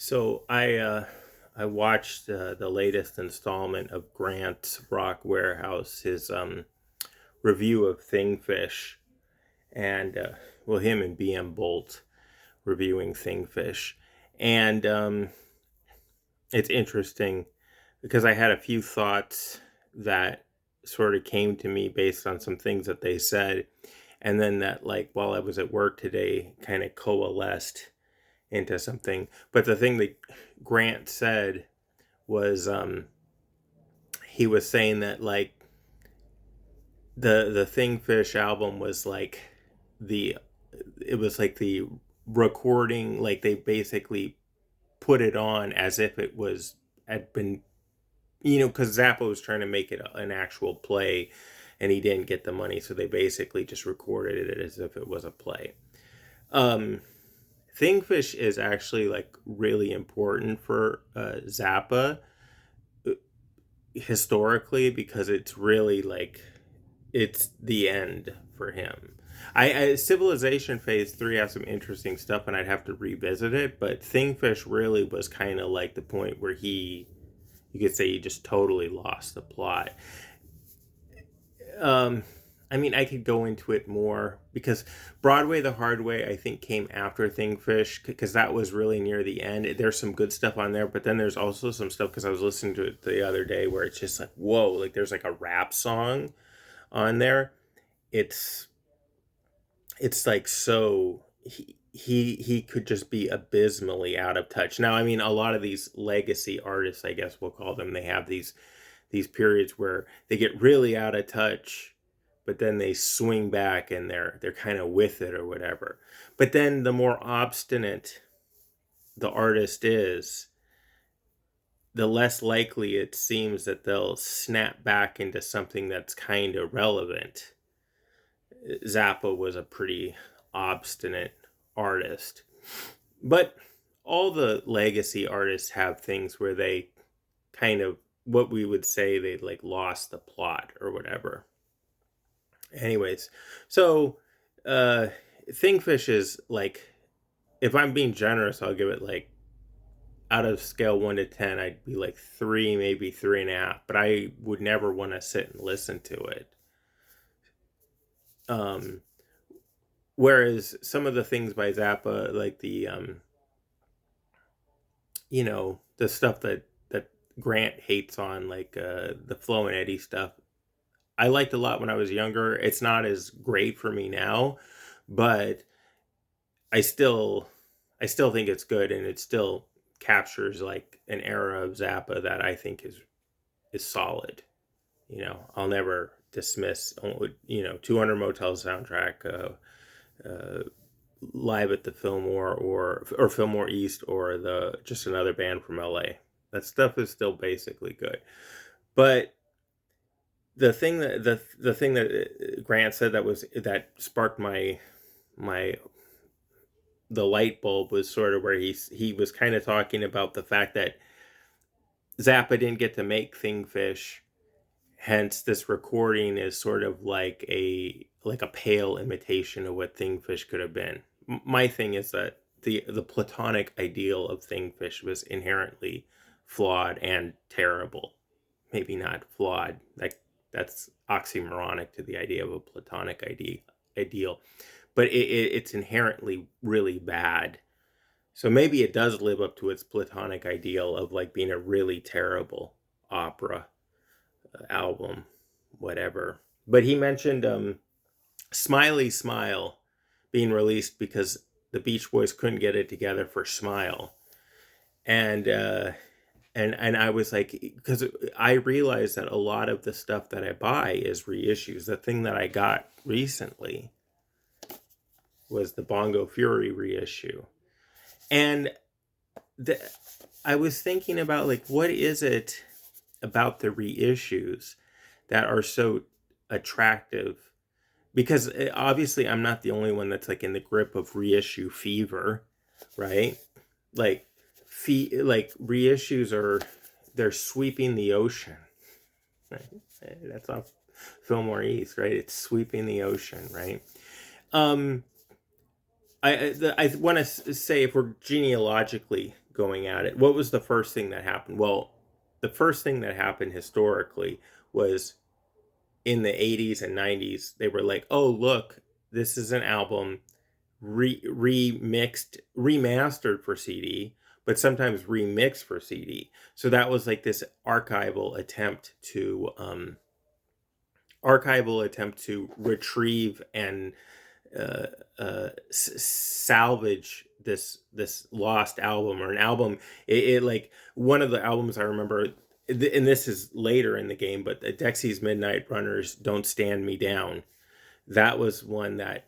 So I watched the latest installment of Grant's Rock Warehouse, his review of Thingfish, and him and BM Bolt reviewing Thingfish, and it's interesting because I had a few thoughts that sort of came to me based on some things that they said, and then that like while I was at work today, kind of coalesced into something. But the thing that Grant said was he was saying that like the Thingfish album was like the it was like the recording, like they basically put it on as if it was had been, because Zappa was trying to make it an actual play and he didn't get the money, so they basically just recorded it as if it was a play. um Thingfish is actually like really important for Zappa historically, because it's really like it's the end for him. I Civilization Phase 3 has some interesting stuff and I'd have to revisit it, but Thingfish really was kind of like the point where you could say he just totally lost the plot. um I mean, I could go into it more because Broadway the Hard Way, I think, came after Thingfish because that was really near the end. There's some good stuff on there, but then there's also some stuff because I was listening to it the other day where it's just like, whoa, like there's like a rap song on there. It's it's like so he could just be abysmally out of touch. Now, I mean, a lot of these legacy artists, I guess we'll call them, they have these periods where they get really out of touch, but then they swing back and they're kind of with it or whatever. But then the more obstinate the artist is, the less likely it seems that they'll snap back into something that's kind of relevant. Zappa was a pretty obstinate artist. But all the legacy artists have things where they kind of, what we would say, they like lost the plot or whatever. Anyways, so uh Thingfish is like, if I'm being generous, I'll give it like, out of scale 1 to 10, I'd be like three, maybe three and a half, but I would never want to sit and listen to it. Um Whereas some of the things by Zappa, like the stuff that Grant hates on, like the Flo and Eddie stuff, I liked a lot when I was younger. It's not as great for me now, but I still I still think it's good, and it still captures like an era of Zappa that I think is solid. I'll never dismiss 200 Motel soundtrack, uh, live at the Fillmore, or Fillmore East, or the just another band from LA. That stuff is still basically good. But the thing that Grant said that sparked my the light bulb was sort of where he was kind of talking about the fact that Zappa didn't get to make Thingfish, hence this recording is sort of like a pale imitation of what Thingfish could have been. My thing is that the platonic ideal of Thingfish was inherently flawed and terrible. Maybe not flawed, like that's oxymoronic to the idea of a platonic ideal, but it's inherently really bad. So maybe it does live up to its platonic ideal of like being a really terrible opera, album, whatever. But he mentioned Smiley Smile being released because the Beach Boys couldn't get it together for Smile. And and I was like, because I realized that a lot of the stuff that I buy is reissues. The thing that I got recently was the Bongo Fury reissue. And the, I was thinking about like, what is it about the reissues that are so attractive? Because obviously I'm not the only one that's like in the grip of reissue fever, right? Like like reissues are, they're sweeping the ocean. Right? That's off Fillmore East, right? It's sweeping the ocean, right? Um I want to say, if we're genealogically going at it. What was the first thing that happened? Well, the first thing that happened historically was in the 80s and 90s. They were like, oh, look, this is an album remixed, remastered for CD, but sometimes remixed for CD. So that was like this archival attempt to retrieve and salvage this lost album, or an album. It like one of the albums I remember, and this is later in the game, but the Dexy's Midnight Runners Don't Stand Me Down, that was one that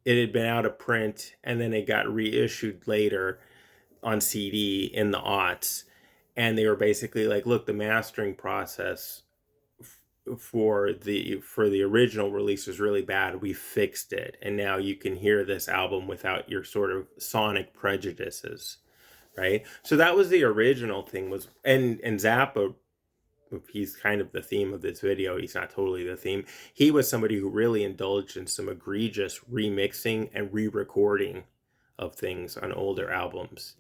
it had been out of print, and then it got reissued later on CD in the aughts, and they were basically like, look, the mastering process for the original release was really bad. We fixed it, and now you can hear this album without your sort of sonic prejudices, right? So that was the original thing. Was and Zappa, he's kind of the theme of this video. He's not totally the theme. He was somebody who really indulged in some egregious remixing and re-recording of things on older albums.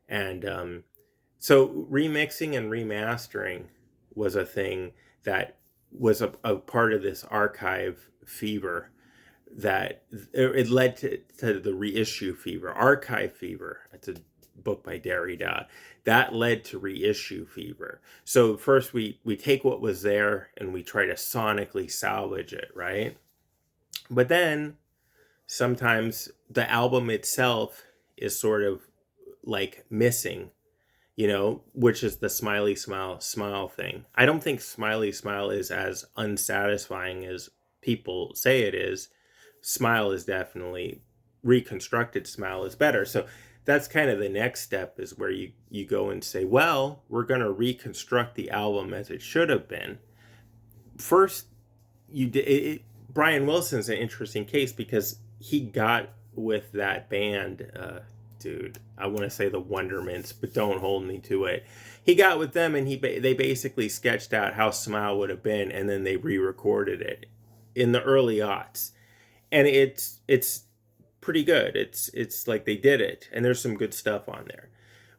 And so remixing and remastering was a thing that was a part of this archive fever, that it led to the reissue fever. Archive fever, it's a book by Derrida, that led to reissue fever. So first we take what was there and we try to sonically salvage it, right? But then sometimes the album itself is sort of like missing, which is the smiley smile thing. I don't think smiley smile is as unsatisfying as people say it is. Smile is definitely, reconstructed smile is better. So that's kind of the next step, is where you go and say, well, we're going to reconstruct the album as it should have been. First, Brian Wilson's an interesting case, because he got with that band, dude, I want to say the Wonderments, but don't hold me to it. He got with them, and they basically sketched out how Smile would have been, and then they re-recorded it in the early aughts, and it's pretty good. It's like they did it, and there's some good stuff on there.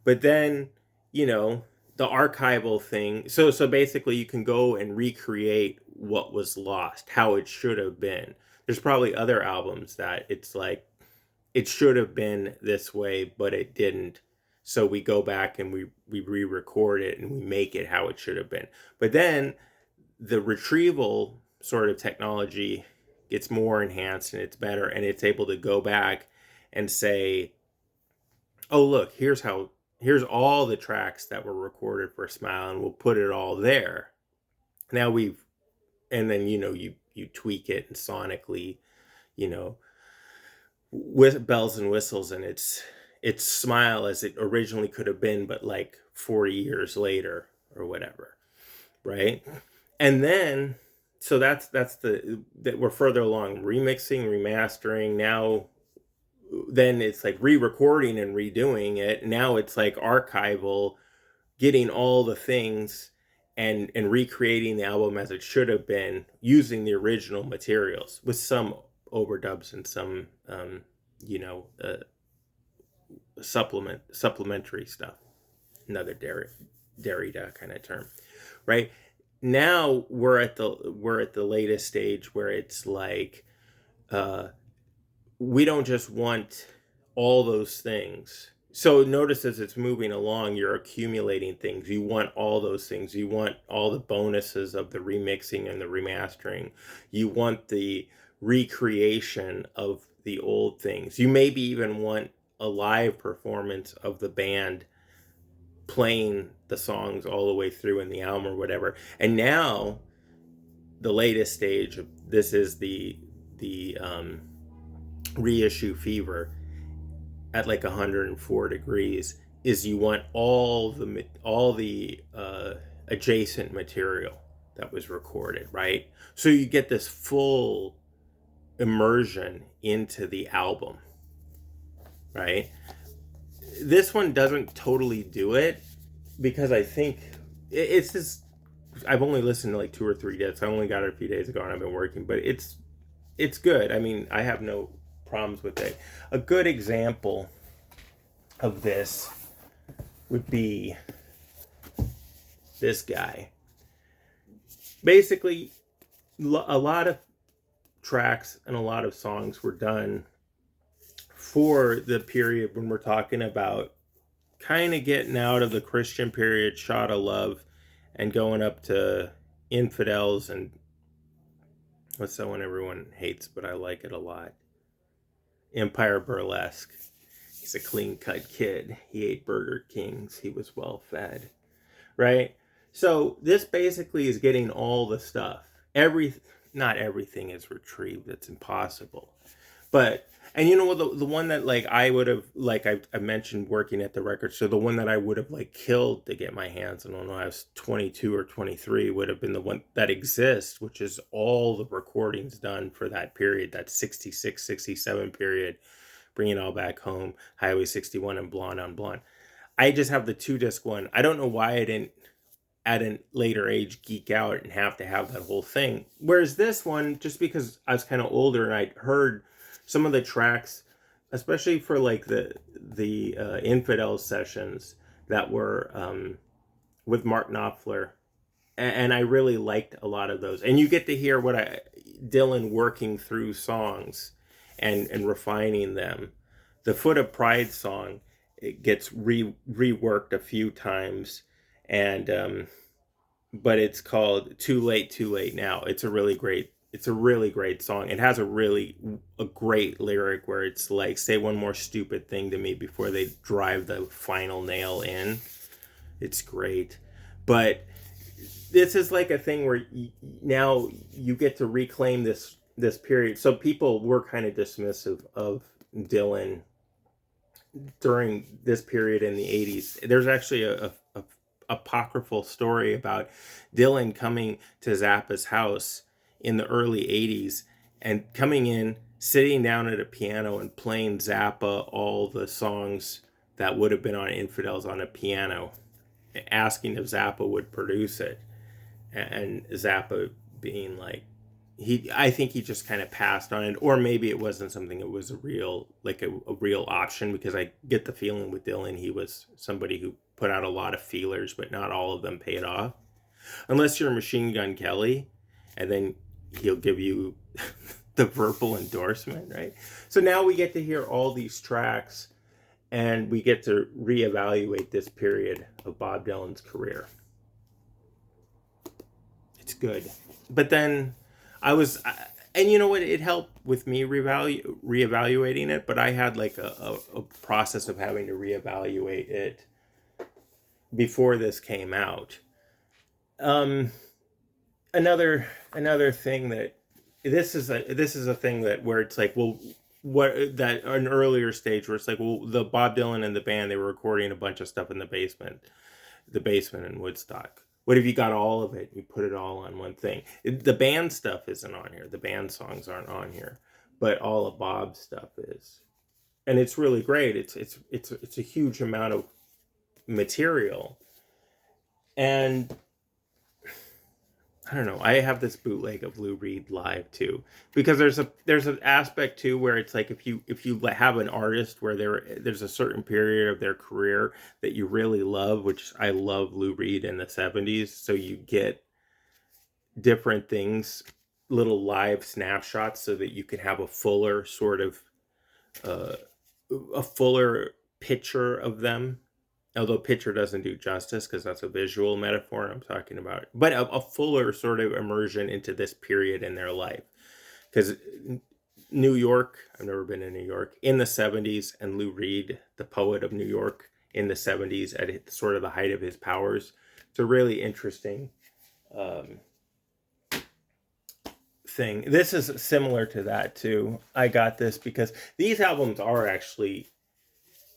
But then, the archival thing. So basically, you can go and recreate what was lost, how it should have been. There's probably other albums that it's like, it should have been this way, but it didn't. So we go back and we re-record it and we make it how it should have been. But then the retrieval sort of technology gets more enhanced, and it's better, and it's able to go back and say, oh, look, here's all the tracks that were recorded for Smile, and we'll put it all there. Now and then, you tweak it and sonically, with bells and whistles, and it's Smile as it originally could have been, but like 40 years later or whatever, right? And then, so that's that we're further along, remixing, remastering. Now, then it's like re-recording and redoing it. Now it's like archival, getting all the things and recreating the album as it should have been, using the original materials with some overdubs and some supplementary stuff. Another Derrida kind of term, right? Now we're at the latest stage where it's like, we don't just want all those things. So notice, as it's moving along, you're accumulating things. You want all those things. You want all the bonuses of the remixing and the remastering. You want the recreation of the old things. You maybe even want a live performance of the band playing the songs all the way through in the album or whatever. And now the latest stage of this is the reissue fever at like 104 degrees, is you want all the adjacent material that was recorded, right? So you get this full immersion into the album, right? This one doesn't totally do it, because I think it's just, I've only listened to like 2 or 3 discs. I only got it a few days ago, and I've been working, but it's good. I mean, I have no problems with it. A good example of this would be this guy. Basically, a lot of tracks and a lot of songs were done for the period when we're talking about kind of getting out of the Christian period, Shot of Love, and going up to Infidels, and what's that one everyone hates, but I like it a lot? Empire Burlesque. He's a clean-cut kid. He ate Burger Kings. He was well-fed. Right? So this basically is getting all the stuff. Not everything is retrieved. It's impossible. But, and you know what, the one that like I would have, like I mentioned working at the record store, the one that I would have like killed to get my hands on when I was 22 or 23 would have been the one that exists, which is all the recordings done for that period, that 66, 67 period, Bring It All Back Home, Highway 61, and Blonde on Blonde. I just have the 2-disc one. I don't know why I didn't at a later age geek out and have to have that whole thing. Whereas this one, just because I was kind of older and I'd heard some of the tracks, especially for like the Infidels sessions that were with Mark Knopfler, and I really liked a lot of those. And you get to hear Dylan working through songs and refining them. The Foot of Pride song, it gets reworked a few times, and but it's called Too Late Now. It's a really great song. It has a great lyric where it's like, say one more stupid thing to me before they drive the final nail in. It's great. But this is like a thing where now you get to reclaim this period. So people were kind of dismissive of Dylan during this period in the 80s. There's actually a apocryphal story about Dylan coming to Zappa's house in the early 80s and coming in, sitting down at a piano and playing Zappa all the songs that would have been on Infidels on a piano, asking if Zappa would produce it. And Zappa being like, I think he just kind of passed on it, or maybe it wasn't something that was a real option, because I get the feeling with Dylan, he was somebody who put out a lot of feelers, but not all of them paid off. Unless you're Machine Gun Kelly, and then he'll give you the verbal endorsement, right? So now we get to hear all these tracks, and we get to reevaluate this period of Bob Dylan's career. It's good. But then and you know what, it helped with me reevaluating it, but I had like a process of having to reevaluate it before this came out. Another thing that this is a thing that where it's like, well, what, that an earlier stage where it's like, well, the Bob Dylan and the band, they were recording a bunch of stuff in the basement in Woodstock. What if you got all of it? You put it all on one thing. The band stuff isn't on here. The band songs aren't on here, but all of Bob's stuff is, and it's really great. It's a huge amount of material, and I don't know. I have this bootleg of Lou Reed live too, because there's an aspect too where it's like, if you have an artist where there's a certain period of their career that you really love, which I love Lou Reed in the 70s, so you get different things, little live snapshots, so that you can have a fuller sort of a fuller picture of them. Although picture doesn't do justice, because that's a visual metaphor I'm talking about. But a fuller sort of immersion into this period in their life. Because New York, I've never been in New York, in the 70s, and Lou Reed, the poet of New York, in the 70s, at sort of the height of his powers. It's a really interesting thing. This is similar to that, too. I got this because these albums are actually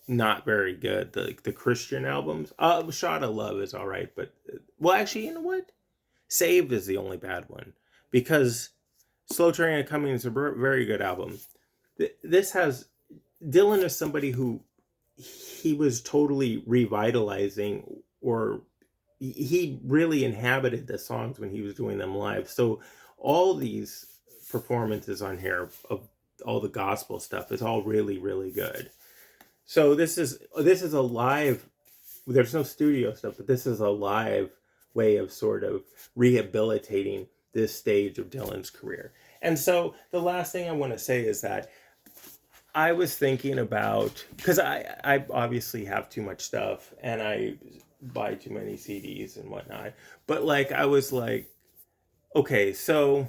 not very good. The Christian albums. Shot of Love is all right, but well, actually, you know what? Saved is the only bad one, because Slow Train and Coming is a very good album. This has Dylan is somebody who he was totally revitalizing, or he really inhabited the songs when he was doing them live. So all these performances on here of all the gospel stuff is all really, really good. So this is a live there's no studio stuff, but this is a live way of sort of rehabilitating this stage of Dylan's career. And so the last thing I want to say is that I was thinking about, because I obviously have too much stuff and I buy too many CDs and whatnot, but like I was like, okay, so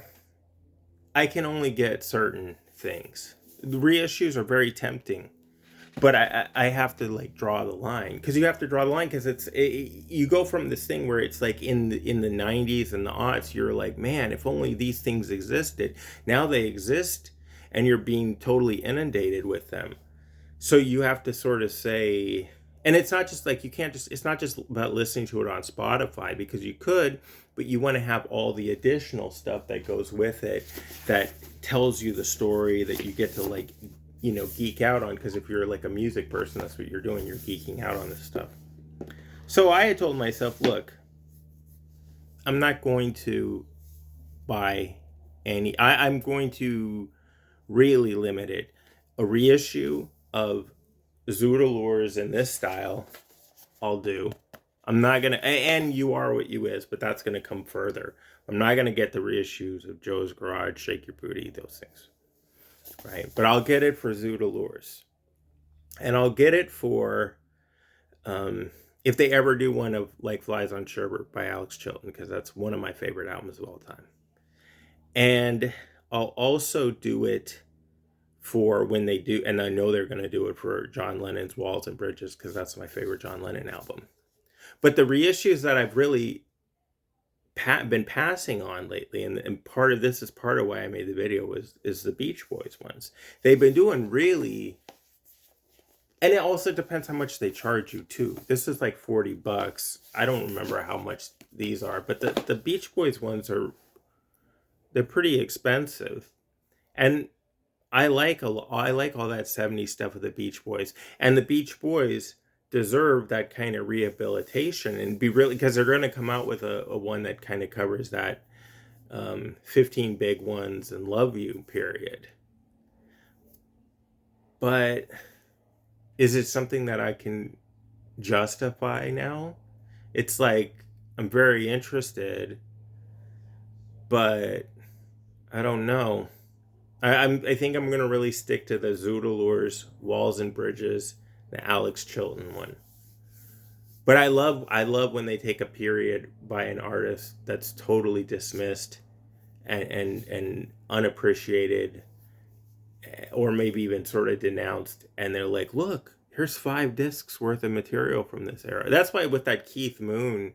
I can only get certain things. The reissues are very tempting, but I have to like draw the line, because you have to draw the line, because you go from this thing where it's like in the 90s and the aughts, you're like, man, if only these things existed. Now they exist and you're being totally inundated with them. So you have to sort of say, and it's not just like, you can't just, it's not just about listening to it on Spotify, because you could, but you want to have all the additional stuff that goes with it, that tells you the story, that you get to like, you know, geek out on, because if you're like a music person, that's what you're doing, you're geeking out on this stuff. So I had told myself, look, I'm not going to buy any, I'm going to really limit it. A reissue of Zoodalures in this style, I'll do. I'm not gonna, and You Are What You Is, but that's gonna come further. I'm not gonna get the reissues of Joe's Garage, Shake Your Booty, those things, right? But I'll get it for Zoodalures, and I'll get it for if they ever do one of Like Flies on Sherbert by Alex Chilton, because that's one of my favorite albums of all time. And I'll also do it for when they do, and I know they're going to do it for John Lennon's Walls and Bridges, because that's my favorite John Lennon album. But the reissues that I've really been passing on lately, and part of this is part of why I made the video, is the Beach Boys ones. They've been doing really, and it also depends how much they charge you too. This is like $40. I don't remember how much these are, but the Beach Boys ones they're pretty expensive. And I like all that 70s stuff of the Beach Boys, and the Beach Boys deserve that kind of rehabilitation, and be really, because they're going to come out with a one that kind of covers that 15 Big Ones and Love You period. But is it something that I can justify now? It's like, I'm very interested, but I don't know. I think I'm gonna really stick to the Zoodalures, Walls and Bridges, the Alex Chilton one. But I love when they take a period by an artist that's totally dismissed and unappreciated, or maybe even sort of denounced, and they're like, look, here's 5 discs worth of material from this era. That's why with that Keith Moon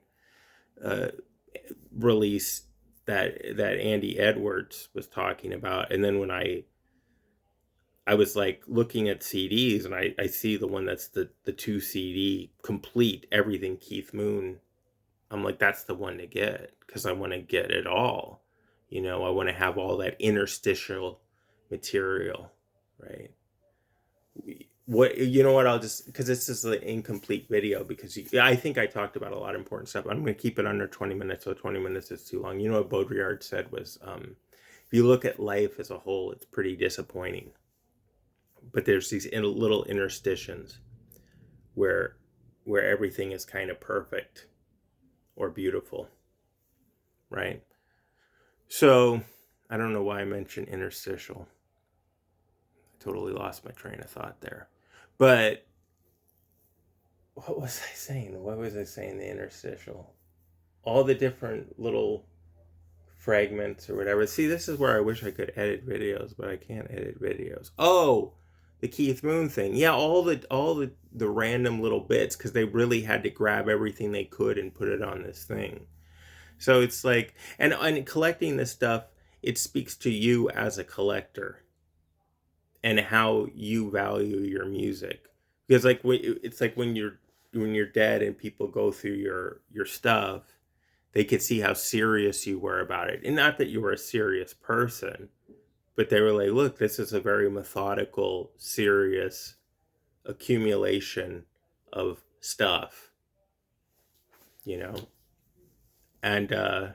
release that Andy Edwards was talking about, and then when I was like looking at CDs, and I see the one that's the 2 CD complete everything Keith Moon, I'm like, that's the one to get, because I want to get it all. You know, I want to have all that interstitial material, right? What, you know what, I'll just, because this is an incomplete video, because I think I talked about a lot of important stuff. I'm going to keep it under 20 minutes, so 20 minutes is too long. You know what Baudrillard said was, if you look at life as a whole, it's pretty disappointing. But there's these little interstitials where everything is kind of perfect or beautiful, right? So I don't know why I mentioned interstitial. I totally lost my train of thought there. But what was I saying? What was I saying? The interstitial, all the different little fragments or whatever. See, this is where I wish I could edit videos, but I can't edit videos. Oh, the Keith Moon thing. Yeah, all the random little bits, because they really had to grab everything they could and put it on this thing. So it's like, and collecting this stuff, it speaks to you as a collector and how you value your music. Because like, it's like when you're dead and people go through your stuff, they could see how serious you were about it. And not that you were a serious person, but they were like, look, this is a very methodical, serious accumulation of stuff, you know? And I,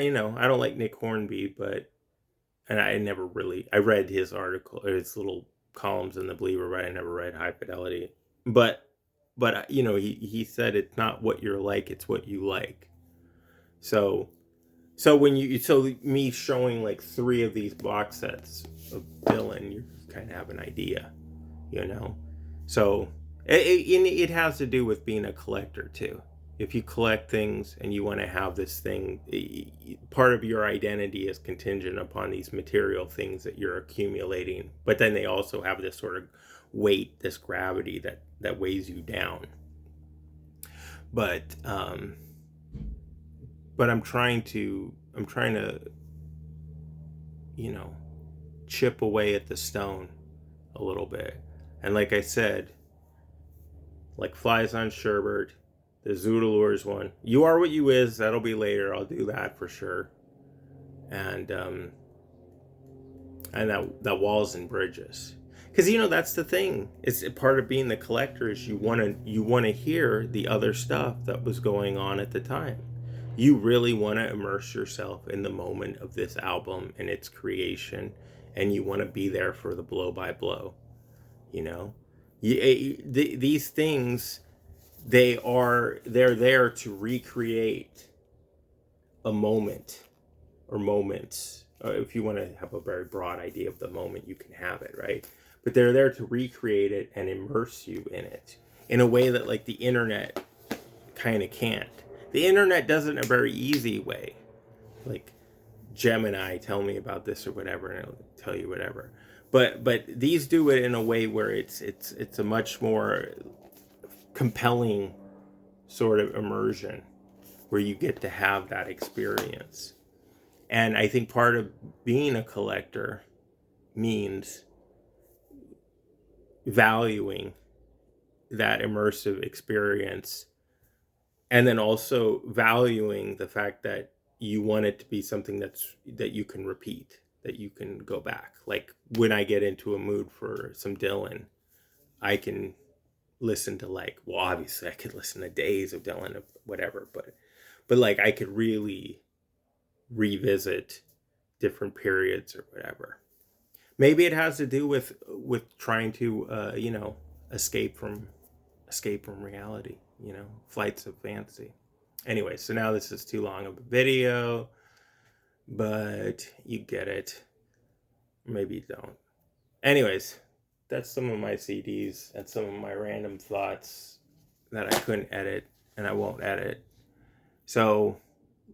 you know, I don't like Nick Hornby, but, and I read his article, or his little columns in the Believer, but I never read High Fidelity. But but you know, he said it's not what you're like, it's what you like. So when so me showing like 3 of these box sets of Dylan, you kind of have an idea, you know. So it has to do with being a collector too. If you collect things and you want to have this thing, part of your identity is contingent upon these material things that you're accumulating, but then they also have this sort of weight, this gravity that weighs you down. But I'm trying to you know, chip away at the stone a little bit. And like I said, like Flies on Sherbert, the Zoodalures one, You Are What You Is, that'll be later. I'll do that for sure. And that Walls and Bridges. Because, you know, that's the thing. It's part of being the collector is you want to hear the other stuff that was going on at the time. You really want to immerse yourself in the moment of this album and its creation, and you want to be there for the blow by blow. You know, these things, they're there to recreate a moment or moments. If you want to have a very broad idea of the moment, you can have it, right? But they're there to recreate it and immerse you in it in a way that like the internet kind of can't. The internet does it in a very easy way. Like Gemini, tell me about this or whatever, and it'll tell you whatever. But these do it in a way where it's a much more compelling sort of immersion where you get to have that experience. And I think part of being a collector means valuing that immersive experience, and then also valuing the fact that you want it to be something that you can repeat, that you can go back. Like when I get into a mood for some Dylan, I can listen to like, well, obviously I could listen to days of Dylan or whatever, but like I could really revisit different periods or whatever. Maybe it has to do with trying to you know, escape from reality, you know, flights of fancy. Anyway, so now this is too long of a video, but you get it. Maybe you don't. Anyways, that's some of my CDs and some of my random thoughts that I couldn't edit and I won't edit. So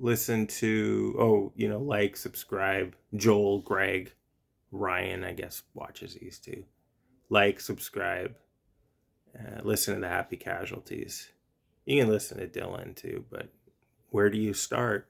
listen to, you know, like, subscribe. Joel, Greg, Ryan, I guess, watches these too. Like, subscribe. Listen to the Happy Casualties. You can listen to Dylan too, but where do you start?